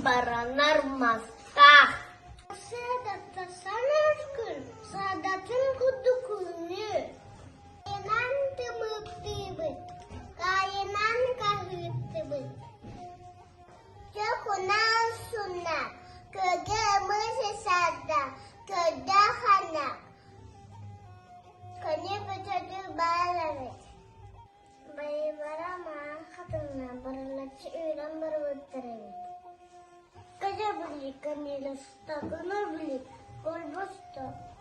baranarmazta. Saadat'ta sana özgür, saadatın kudukulunu. Kainan temutibit, kainan kahutibit. Jakunan sunat, kegemu sesada, kedahana. Kanya bercadu balarit. Bayi barama katana berlaci ulang berwuterin. Kerja beli kami lesta, kenal beli kolbosta.